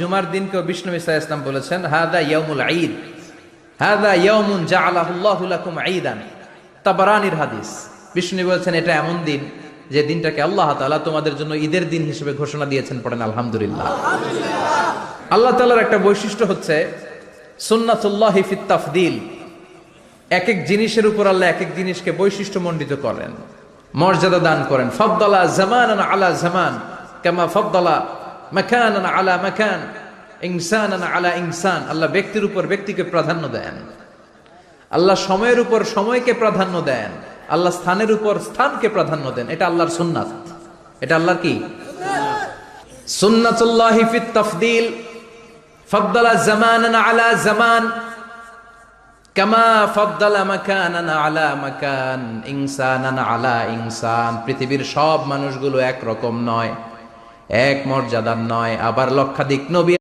জুমার দিনকে বিষ্ণু ইসা ইসলাম বলেছেন হাদা ইয়াউমুল ঈদ, হাদা ইয়াউমুন জাআলাহুল্লাহু লাকুম ঈদান। তাবারানির হাদিস। বিষ্ণু বলেছেন এটা এমন দিন যে দিনটাকে আল্লাহ তাআলা তোমাদের জন্য ঈদের দিন হিসেবে ঘোষণা দিয়েছেন। পড়েন আলহামদুলিল্লাহ। আল্লাহ তাআলার একটা বৈশিষ্ট্য হচ্ছে সুন্নাতুল্লাহি ফিত তাফদিল। এক এক জিনিসের উপর আল্লাহ এক এক জিনিসকে বৈশিষ্ট্যমণ্ডিত করেন, মর্যাদা দান করেন। ফাদ্দালা জামানান আলা জামান কামা ফাদ্দালা মাকানান আলা মাকান, ইনসানান আলা ইনসান। আল্লাহ ব্যক্তির উপর ব্যক্তিকে প্রাধান্য দেন, আল্লাহ সময়ের উপর সময়কে প্রাধান্য দেন, আল্লাহ স্থানের উপর স্থানকে প্রাধান্য দেন। এটা আল্লাহর সুন্নাত। এটা আল্লাহর কি সুন্নাতুল্লাহি ফিত তাফদিল। ফাদ্দালা জামানান আলা জামান কামা ফাদ্দালা মাকানান আলা মাকান, ইনসানান আলা ইনসান। পৃথিবীর সব মানুষগুলো এক রকম নয়, এক মর্যাদার নয়। আবার লক্ষাধিক নবী